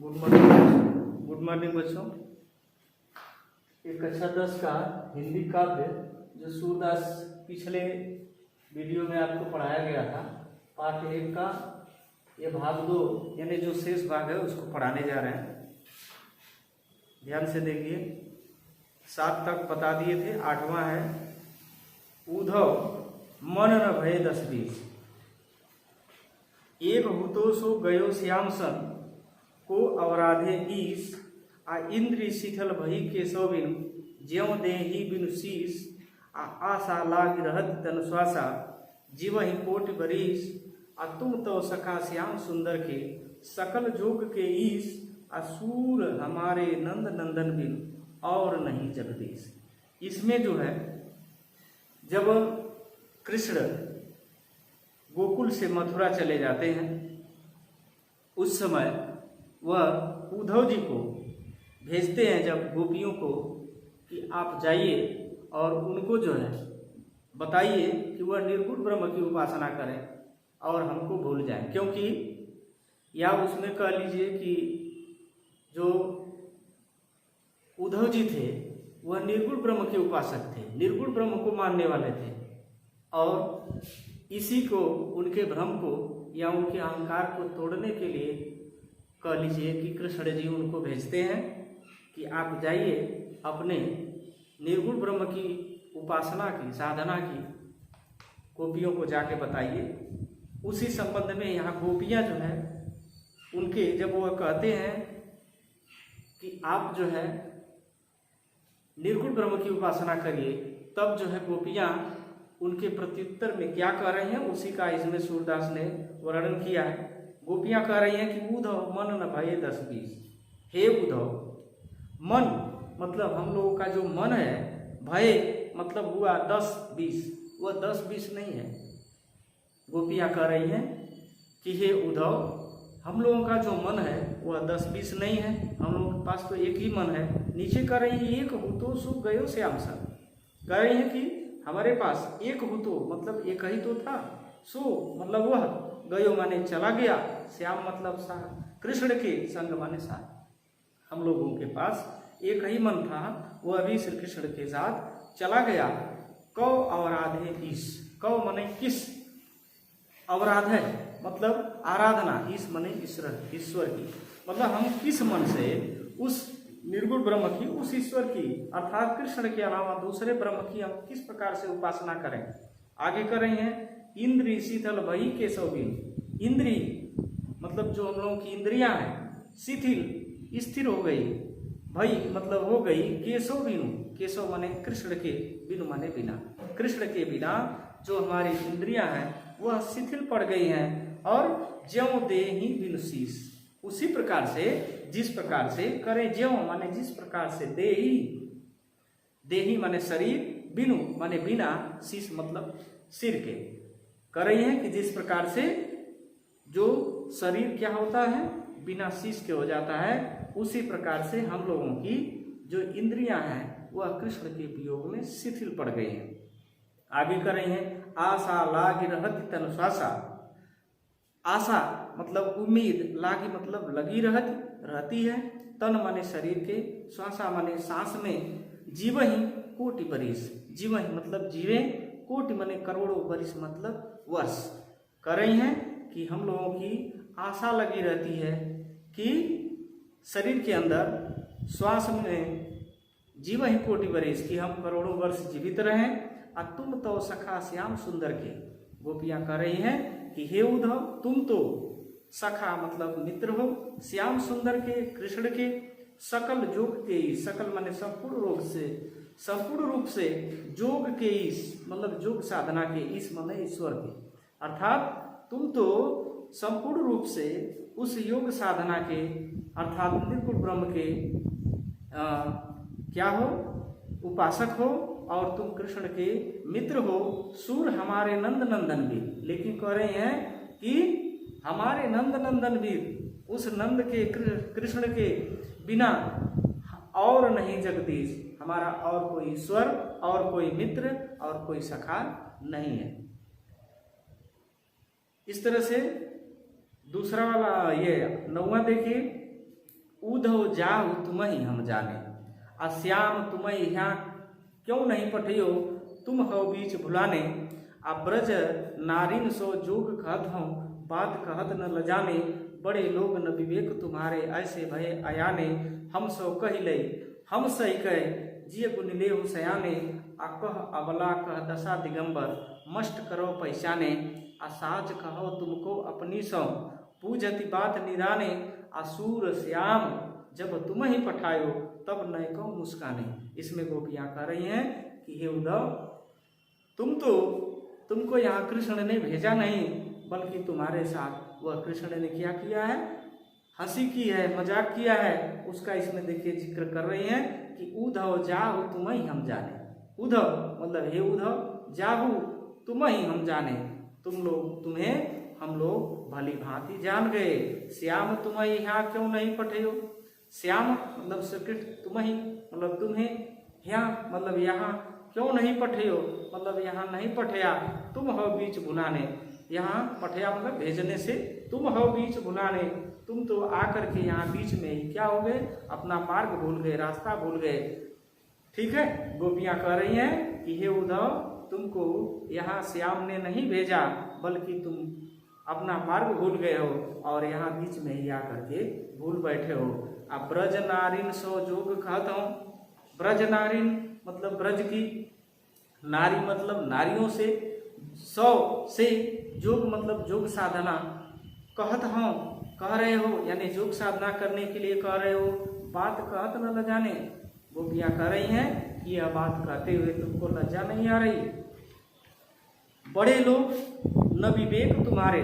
Good morning बच्चों। एक कक्षा 10 का हिंदी काव्य जो सूरदास पिछले वीडियो में आपको पढ़ाया गया था, पाठ 1 का ये भाग 2 यानी जो शेष भाग है उसको पढ़ाने जा रहे हैं। ध्यान से देखिए, 7 तक बता दिए थे, 8वां है उद्धव मन न भय 10-20। एक हुतो सो गयो श्याम सन को अवराधे ईस आ इंद्री शिथल भई केशव बिनु ज्यों देहि बिनु शीस आ आशा लाग रहत तन श्वासा जीवहि कोटि बरीस आ तुम तो सखा श्याम सुंदर के सकल जोग के ईस आ सूर हमारे नंद नंदन बिनु और नहीं जगदीश। इसमें जो है, जब कृष्ण गोकुल से मथुरा चले जाते हैं उस समय वह उद्धव जी को भेजते हैं, जब गोपियों को, कि आप जाइए और उनको जो है बताइए कि वह निर्गुण ब्रह्म की उपासना करें और हमको भूल जाएं। क्योंकि या उसमें कह लीजिए कि जो उद्धव जी थे वह निर्गुण ब्रह्म के उपासक थे, निर्गुण ब्रह्म को मानने वाले थे, और इसी को, उनके भ्रम को या उनके अहंकार को तोड़ने के लिए कह लीजिए कि कृष्ण जी उनको भेजते हैं कि आप जाइए अपने निर्गुण ब्रह्म की उपासना की, साधना की गोपियों को जाके बताइए। उसी संबंध में यहाँ गोपियाँ जो है उनके, जब वो कहते हैं कि आप जो है निर्गुण ब्रह्म की उपासना करिए, तब जो है गोपियाँ उनके प्रत्युत्तर में क्या कह रही हैं, उसी का इसमें सूरदास ने वर्णन किया है। गोपियाँ कह रही हैं कि उद्धव मन न भये 10-20। हे उद्धव, मन मतलब हम लोगों का जो मन है, भय मतलब हुआ 10-20, वह 10-20 नहीं है। गोपियाँ कह रही हैं कि हे उद्धव, हम लोगों का जो मन है वह 10-20 नहीं है, हम लोगों के पास तो एक ही मन है। नीचे कह रही है एक हुतो सो गयो श्याम सन, कह रही है कि हमारे पास एक हुतो मतलब एक ही तो था, सो मतलब वह, गयो माने चला गया, श्याम मतलब साथ, कृष्ण के संग माने साथ। हम लोगों के पास एक ही मन था, वह भी श्री कृष्ण के साथ चला गया। कौ अवराधे ईश, कौ माने किस, अवराध है मतलब आराधना, ईश माने ईश्वर की, मतलब हम किस मन से उस निर्गुण ब्रह्म की, उस ईश्वर की अर्थात कृष्ण के अलावा दूसरे ब्रह्म की हम किस प्रकार से उपासना करें। आगे कर रही हैं इंद्री शिथिल भई केशव बिनु। इंद्री मतलब जो हम लोगों की इंद्रियां हैं, शिथिल स्थिर हो गई, भई मतलब हो गई, केशव बिनु, केशव माने कृष्ण के, बिनु माने बिना, कृष्ण के बिना जो हमारी इंद्रियां हैं वह शिथिल पड़ गई हैं। और ज्यों देहि बिनु शीस, उसी प्रकार से, जिस प्रकार से करें, ज्यों माने जिस प्रकार से, देहि, देहि माने शरीर, बिनु माने बिना, शीस मतलब सिर के, कर रही है कि जिस प्रकार से जो शरीर क्या होता है, बिना शीश के हो जाता है, उसी प्रकार से हम लोगों की जो इंद्रियां हैं वह कृष्ण के वियोग में शिथिल पड़ गई हैं। आगे कर रही हैं आशा लागी रहती तन श्वासा। आशा मतलब उम्मीद, लागी मतलब लगी रहती है, तन माने शरीर के, श्वासा माने सांस में, जीवहि कोटि बरिस, जीवहि मतलब जीवे, कोटि माने करोड़ों, बरिस मतलब वर्ष। कर रही हैं कि हम लोगों की आशा लगी रहती है कि शरीर के अंदर, श्वास में, जीवहि कोटि बरिस, कि हम करोड़ों वर्ष जीवित रहें। और तुम तो सखा श्याम सुंदर के, गोपियाँ कह रही हैं कि हे उद्धव, तुम तो सखा मतलब मित्र हो, श्याम सुंदर के, कृष्ण के, सकल जोग के, सकल माने संपूर्ण रूप से जोग के ईश मतलब जोग साधना के, ईश माने ईश्वर के, अर्थात तुम तो संपूर्ण रूप से उस योग साधना के अर्थात निर्गुण ब्रह्म के क्या हो, उपासक हो, और तुम कृष्ण के मित्र हो, सूर हमारे नंद नंदन वीर। लेकिन कह रहे हैं कि हमारे नंद नंदन वीर, उस नंद के, कृष्ण के बिना और नहीं जगदीश, हमारा और कोई ईश्वर और कोई मित्र और कोई सखा नहीं है। इस तरह से दूसरा वाला ये 9वां देखिए, उधव जाहु तुम्हि हम जाने। आ श्याम तुम्हि यहाँ क्यों नहीं पठियो, तुम हो बीच भुलाने। आ ब्रज नारिन सो जोग कहत हूँ, बात कहत न लजाने। बड़े लोग न विवेक तुम्हारे, ऐसे भय अयाने। हम सो कही लई हम सही कह, जिय गुण लेहु सयाने। आ कह अबला कह दशा दिगंबर, मस्ट करो पहचाने। आ साच कहो तुमको अपनी सौ, पूजति बात निराने। आ सूर श्याम जब तुम ही पठायो, तब नय को मुस्काने। इसमें गोपियाँ कह रही हैं कि हे उद्धव, तुमको यहाँ कृष्ण ने भेजा नहीं, बल्कि तुम्हारे साथ वह कृष्ण ने क्या किया है, हंसी की है, मजाक किया है। उसका इसमें देखिए जिक्र कर रही हैं कि उद्धव जाहु तुम्हि हम जाने। उद्धव मतलब हे उद्धव, जाहु तुम्हि हम जाने, तुम्हें हम लोग भली भांति जान गए। श्याम तुम्हि यहाँ क्यों नहीं पठियो। श्याम मतलब श्री कृष्ण, तुम्हि मतलब तुम्हें, यहाँ मतलब यहाँ क्यों नहीं पठियो मतलब यहाँ नहीं पठया। तुम हो बीच भुलाने, यहाँ पठया मतलब भेजने से, तुम हो बीच भुलाने। तुम तो आकर के यहाँ बीच में ही क्या हो गए, अपना मार्ग भूल गए, रास्ता भूल गए। ठीक है, गोपियाँ कह रही हैं कि हे उद्धव, तुमको यहाँ श्याम ने नहीं भेजा, बल्कि तुम अपना मार्ग भूल गए हो और यहाँ बीच में ही आकर के भूल बैठे हो। अब ब्रज नारिन सो जोग कहता हूँ। ब्रज नारिन मतलब ब्रज की, नारी मतलब नारियों से, सौ से, जोग मतलब जोग साधना, कहत हूँ कह रहे हो, यानी जोग साधना करने के लिए कह रहे हो, बात कहत न लजाने। गोपियाँ कह रही हैं कि यह बात कहते हुए तुमको लज्जा नहीं आ रही। बड़े लोग न विवेक तुम्हारे,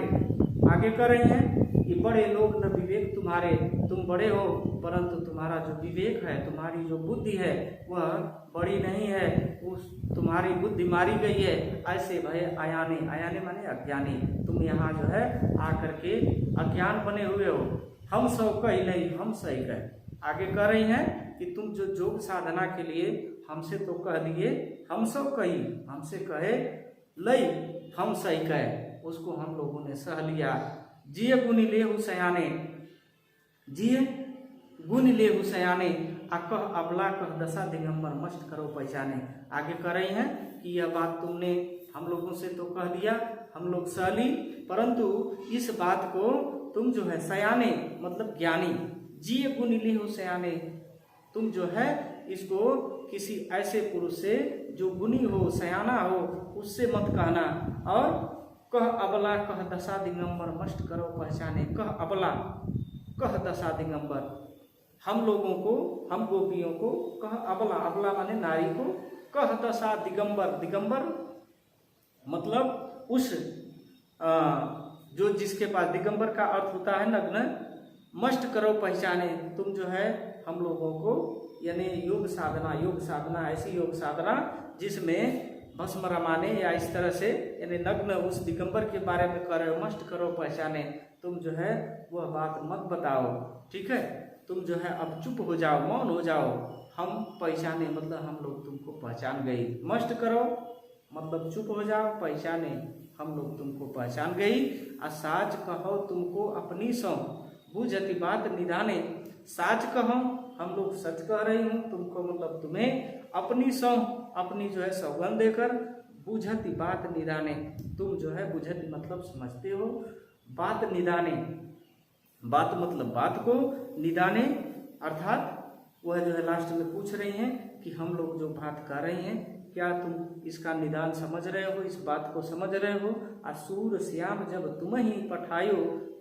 आगे कह रहे हैं कि बड़े लोग न विवेक तुम्हारे, तुम बड़े हो परंतु तुम्हारा जो विवेक है, तुम्हारी जो बुद्धि है वह बड़ी नहीं है, उस तुम्हारी बुद्धि मारी गई है। ऐसे भय अयाने, अयाने माने अज्ञानी, तुम यहाँ जो है आकर के अज्ञान बने हुए हो। हम सब कही नहीं हम सही कह, आगे कह रही हैं कि तुम जो योग साधना के लिए हमसे तो कह दिए, हम सब कही, हमसे कहे लई हम सही कहे, उसको हम लोगों ने सह लिया। जिय गुण लेहु सयाने, जिय गुण लेहु सयाने। आ कह अबला कह दशा दिगंबर, मस्त करो पहचाने। आगे कह रही हैं कि यह बात तुमने हम लोगों से तो कह दिया, हम लोग सह ली, परंतु इस बात को तुम जो है सयाने मतलब ज्ञानी, जिय गुण लेहु सयाने, तुम जो है इसको किसी ऐसे पुरुष से जो गुणी हो, सयाना हो, उससे मत कहना। और कह अबला कह दशा दिगंबर, मस्त करो पहचाने। कह अबला कह दशा दिगंबर, हम लोगों को, हम गोपियों को कह अबला, अबला माने नारी को, कह दशा दिगंबर, दिगंबर मतलब उस जो जिसके पास, दिगंबर का अर्थ होता है नग्न, मस्त करो पहचाने, तुम जो है हम लोगों को, यानी योग साधना ऐसी योग साधना जिसमें भस्म रमाने या इस तरह से, यानी नग्न उस दिगंबर के बारे में कर रहे हो, मस्त करो पहचाने, तुम जो है वह बात मत बताओ। ठीक है, तुम जो है अब चुप हो जाओ, मौन हो जाओ, हम पहचाने मतलब हम लोग तुमको पहचान गई। मस्त करो मतलब चुप हो जाओ, पहचाने हम लोग तुमको पहचान गई। आ साच कहो तुमको अपनी सौ, बुझति बात निधाने। साच कहो हम लोग सच कह रही हूँ तुमको, मतलब तुम्हें अपनी सौ, अपनी जो है सौगंध देकर, बुझति बात निधाने, तुम जो है बुझति मतलब समझते हो, बात निधाने, बात मतलब बात को, निदाने अर्थात वह जो है लास्ट में पूछ रही हैं कि हम लोग जो बात कर रहे हैं क्या तुम इसका निदान समझ रहे हो, इस बात को समझ रहे हो। सूर श्याम जब तुम ही पठायो,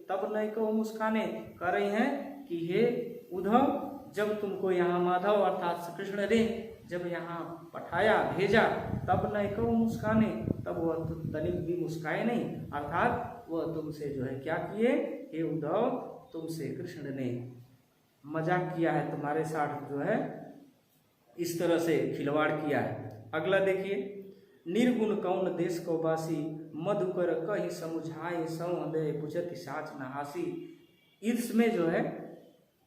तब नहीं को मुस्काने, कह रही हैं कि हे उद्धव, जब तुमको यहाँ माधव अर्थात श्री कृष्ण ने जब यहाँ पठाया, भेजा, तब नहीं को मुस्काने, तब वह तनिक भी मुस्काए नहीं, अर्थात वह तुमसे जो है क्या किए, हे उद्धव, तुमसे कृष्ण ने मजाक किया है, तुम्हारे साथ जो है इस तरह से खिलवाड़ किया है। अगला देखिए, निर्गुण कौन देश को बासी, मधुकर कहीं समुझाए, सौदय बुझति साच नहासी। इसमें जो है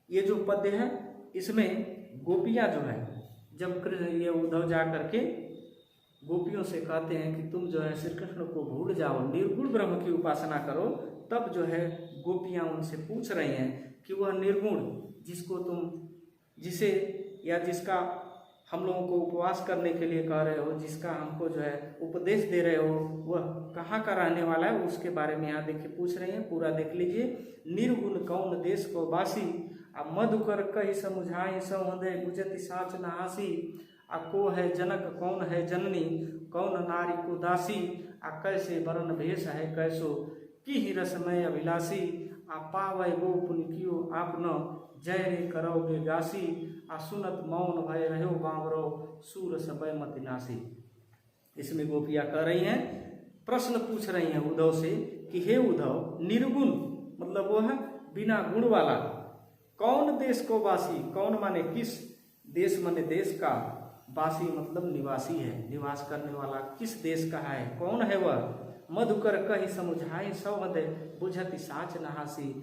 ये जो पद्य है, इसमें गोपियाँ जो है, जब कृष्ण ये उद्धव जा करके गोपियों से कहते हैं कि तुम जो है श्री कृष्ण को भूल जाओ, निर्गुण ब्रह्म की उपासना करो, तब जो है गोपियाँ उनसे पूछ रही हैं कि वह निर्गुण जिसे या जिसका हम लोगों को उपवास करने के लिए कह रहे हो, जिसका हमको जो है उपदेश दे रहे हो, वह कहाँ का रहने वाला है, उसके बारे में यहाँ देखिए पूछ रही हैं। पूरा देख लीजिए। निर्गुण कौन देश को बासी, आ मधुकर कही समुझाई सौहृदय बुझति साच नहासी। आ को है जनक कौन है जननी, कौन नारी को दासी। आ कैसे वरण भेष है कैसो, की ही रसमय अभिलाषी। आ पावै गो पुन कियो आपन, जय रे करोगे गासी। आ सुनत मौन भय रहो बावरो, सूर सबय मति नासी। इसमें गोपियाँ कह रही हैं, प्रश्न पूछ रही हैं उद्धव से कि हे उद्धव, निर्गुण मतलब वह बिना गुण वाला कौन देश को वासी, कौन माने किस देश, माने देश का, वासी मतलब निवासी है, निवास करने वाला किस देश का है, कौन है वह। मधुकर कही समुझाई सौहृदय बुझति साच नहासी।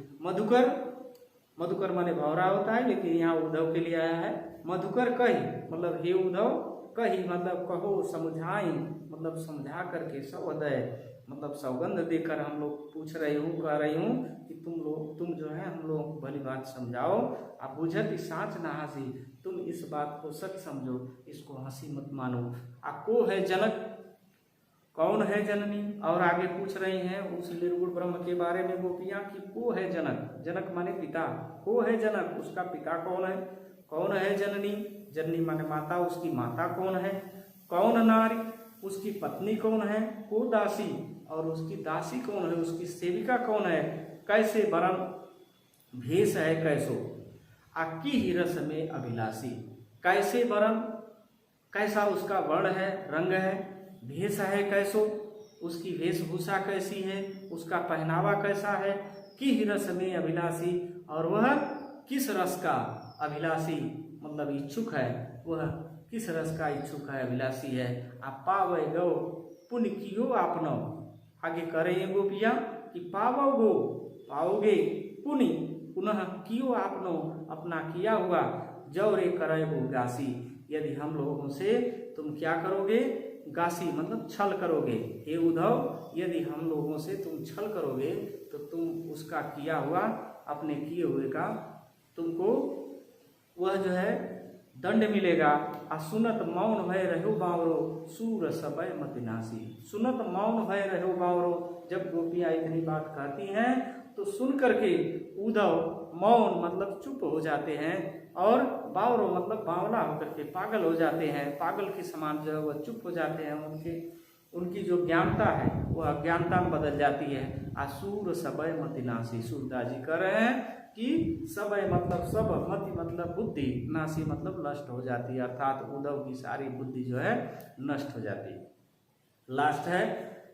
मधुकर माने भौरा होता है, लेकिन यहाँ उद्धव के लिए आया है। मधुकर कही मतलब हे उद्धव, कही मतलब कहो, समझाई मतलब समझा करके, सौहृदय मतलब सौगंध देकर हम लोग पूछ रही हूँ, कह रही हूँ कि तुम जो है हम लोग को भली बात समझाओ। आ बुझति साच ना हंसी, तुम इस बात को सच समझो, इसको हंसी मत मानो। आ को है जनक, कौन है जननी। और आगे पूछ रही हैं उस निर्गुण ब्रह्म के बारे में गोपियाँ कि को है जनक, जनक माने पिता, को है जनक, उसका पिता कौन है। कौन है जननी, जननी माने माता, उसकी माता कौन है। कौन नारी, उसकी पत्नी कौन है। को दासी, और उसकी दासी कौन है, उसकी सेविका कौन है। कैसे वरण भेष है कैसो, आकी ही रस में अभिलाषी। कैसे वरण, कैसा उसका वर्ण है, रंग है। भेष है कैसो, उसकी वेशभूषा कैसी है, उसका पहनावा कैसा है। की ही रस में अभिलाषी, और वह किस रस का अभिलाषी मतलब इच्छुक है, वह किस रस का इच्छुक है, अभिलाषी है। आप पावे गो पुण्य कियो आपनो, आगे करें गोपियाँ कि पावो गो, पाओगे, पुण्य पुनः कियो आपनो, अपना किया हुआ, जौ रे करे वो गासी। यदि हम लोगों से तुम क्या करोगे, गासी मतलब छल करोगे। हे उद्धव, यदि हम लोगों से तुम छल करोगे तो तुम उसका किया हुआ, अपने किए हुए का तुमको वह जो है दंड मिलेगा। आ सुनत मौन भय रहो बावरो, सूर सबय मति नासी। सुनत मौन भय रहो बावरो, जब गोपियाँ इतनी बात कहती हैं तो सुन करके उद्धव मौन मतलब चुप हो जाते हैं, और बावरो मतलब बावला होकर के पागल हो जाते हैं। पागल के समान जो है वह चुप हो जाते हैं। उनकी जो ज्ञानता है वह अज्ञानता में बदल जाती है। आसूर सबय मति नासी, सूरदास जी कह रहे हैं कि सबय मतलब सब, मति मतलब बुद्धि, नासी मतलब नष्ट हो जाती है, अर्थात उद्धव की सारी बुद्धि जो है नष्ट हो जाती है। लास्ट है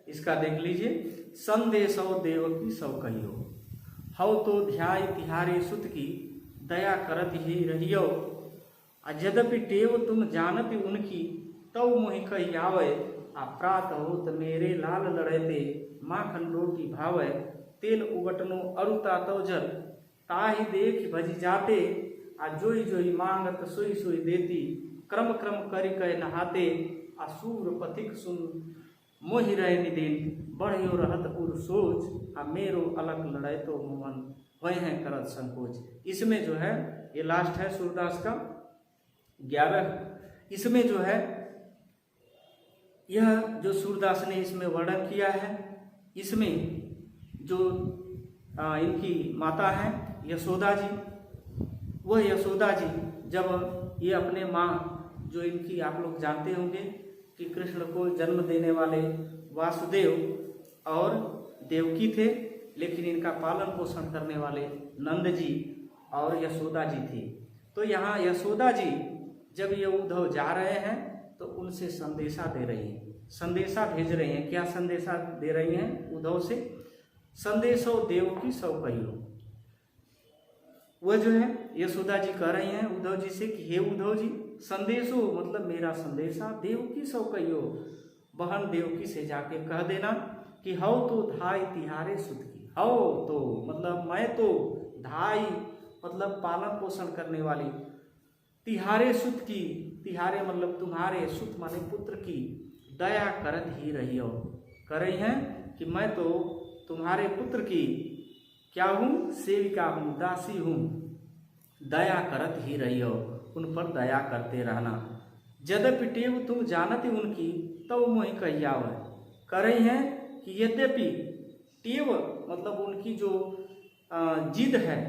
इसका देख लीजिए। संदेशो देवकी सौ कहियो, हव तो ध्याय तिहारे सुत की, दया करत ही रहियो। यद्यपि टेव तुम जानती उनकी, तव मोहि कही आवे। आ प्रात होत मेरे लाल लड़ेते, माखन रोटी भावे। तेल उगटनो अरुता तवजल, ताहि देख भजी जाते। आ जोई जोई मांगत सोई सोई देती, क्रम क्रम करि कह नहाते। आ सूर पथिक सुन मोहि रहे निदिन, बढ़ियो रहत उर सोच। आ मेरो अलग लड़े तो मन, वह हैं करत संकोच। इसमें जो है ये लास्ट है सूरदास का 11। इसमें जो है यह जो सूरदास ने इसमें वर्णन किया है, इसमें जो इनकी माता है यशोदा जी, वह यशोदा जी जब ये अपने माँ, जो इनकी आप लोग जानते होंगे कि कृष्ण को जन्म देने वाले वासुदेव और देवकी थे, लेकिन इनका पालन पोषण करने वाले नंद जी और यशोदा जी थी। तो यहाँ यशोदा जी जब ये उद्धव जा रहे हैं तो उनसे संदेशा दे रही हैं, संदेशा भेज रही हैं। क्या संदेशा दे रही हैं उद्धव से? संदेशो देवकी सौ कहियो। वह जो है यशोदा जी कह रही हैं उद्धव जी से कि हे उद्धव जी, संदेशो मतलब मेरा संदेशा, देवकी सौ कहियो, बहन देवकी से जाके कह देना कि हव तो धाई तिहारे सुत की। हव तो मतलब मैं तो, धाई मतलब पालन पोषण करने वाली, तिहारे सुत की, तिहारे मतलब तुम्हारे, सुत माने पुत्र की, दया करत ही रहियो। कर रही हैं कि मैं तो तुम्हारे पुत्र की क्या हूँ, सेविका हूँ, दासी हूँ, दया करत ही रहियो, उन पर दया करते रहना। यद्यपि टेव तुम जानते उनकी, तब मोहि कहियाव, करे हैं कि यद्यपि टेव मतलब उनकी जो जिद है,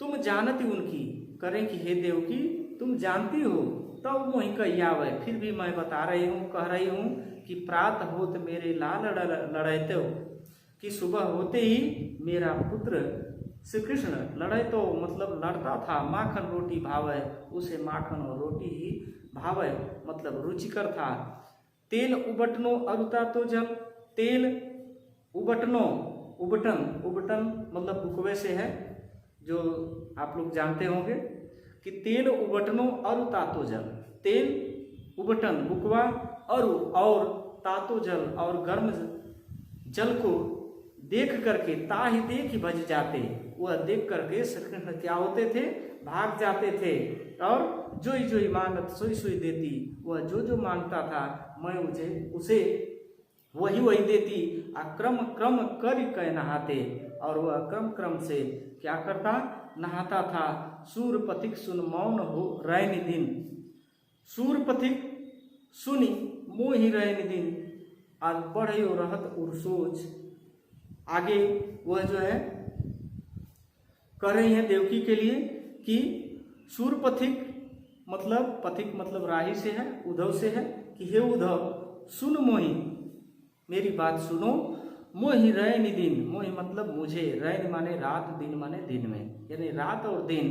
तुम जानती उनकी, करें कि हे देवकी तुम जानती हो, तब मोहि कहियाव, फिर भी मैं बता रही हूँ, कह रही हूँ कि प्रातः होत मेरे लाल लड़ते हो, कि सुबह होते ही मेरा पुत्र श्री कृष्ण लड़े तो मतलब लड़ता था, माखन रोटी भावे, उसे माखन और रोटी ही भावे मतलब रुचिकर था। तेल उबटनो अरुता तो जल, तेल उबटनो, उबटन मतलब बुकवे से है, जो आप लोग जानते होंगे कि तेल उबटनो अरु तातो जल, तेल उबटन बुकवा, अरु और तातो जल और गर्म जल को देख करके, ताहि देख ही भज जाते, वह देख करके श्री कृष्ण क्या होते थे, भाग जाते थे। और जोई जोई मांगत सोई सोई देती, वह जो जो मांगता था मैं उसे वही वही देती। क्रम क्रम कर कह नहाते, और वह क्रम से क्या करता, नहाता था। सूरपथिक सुन मौन हो रैन दिन, सूरपथिक सुनी मोहि रैन दिन, आज बढ़ियो रहत उर सोच। आगे वह जो है कह रही है देवकी के लिए कि सूरपथिक मतलब, पथिक मतलब राही से है, उद्धव से है, कि हे उद्धव सुन मोहि, मेरी बात सुनो, मोहि रैन दिन, मोहि मतलब मुझे, रैन माने रात, दिन माने दिन में, यानी रात और दिन,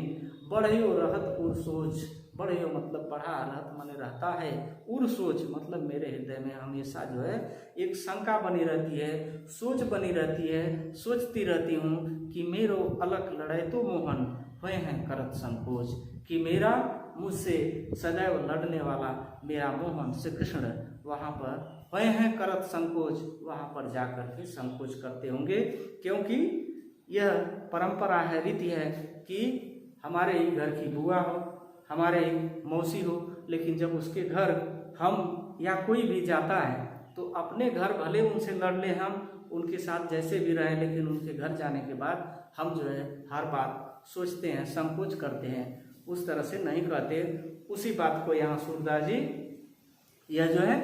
बढ़ियो रहत उर सोच, बढ़ियो मतलब बढ़ा, रहत माने रहता है, उर सोच मतलब मेरे हृदय में हमेशा जो है एक शंका बनी रहती है, सोच बनी रहती है, सोचती रहती हूँ कि मेरो अलग लड़े तो मोहन हुए हैं करत संकोच, कि मेरा मुझसे सदैव लड़ने वाला मेरा मोहन श्री कृष्ण वहाँ पर हुए हैं करत संकोच, वहाँ पर जाकर के संकोच करते होंगे, क्योंकि यह परंपरा है, रीति है कि हमारे ही घर की बुआ हो, हमारे मौसी हो, लेकिन जब उसके घर हम या कोई भी जाता है तो अपने घर भले उनसे लड़ ले, हम उनके साथ जैसे भी रहें, लेकिन उनके घर जाने के बाद हम जो है हर बात सोचते हैं, संकोच करते हैं, उस तरह से नहीं कहते। उसी बात को यहाँ सूरदास जी यह जो है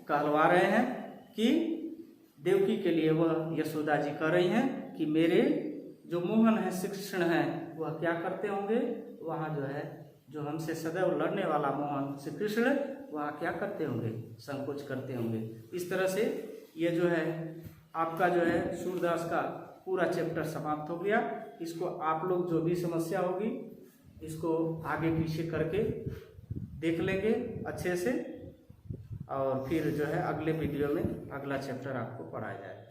कहलवा रहे हैं कि देवकी के लिए वह यशोदा जी कह रही हैं कि मेरे जो मोहन है, श्री कृष्ण है, वह क्या करते होंगे, वहाँ जो है जो हमसे सदैव लड़ने वाला मोहन श्री कृष्ण वहाँ क्या करते होंगे, संकोच करते होंगे। इस तरह से ये जो है आपका जो है सूरदास का पूरा चैप्टर समाप्त हो गया। इसको आप लोग जो भी समस्या होगी इसको आगे पीछे करके देख लेंगे अच्छे से, और फिर जो है अगले वीडियो में अगला चैप्टर आपको पढ़ाया जाएगा।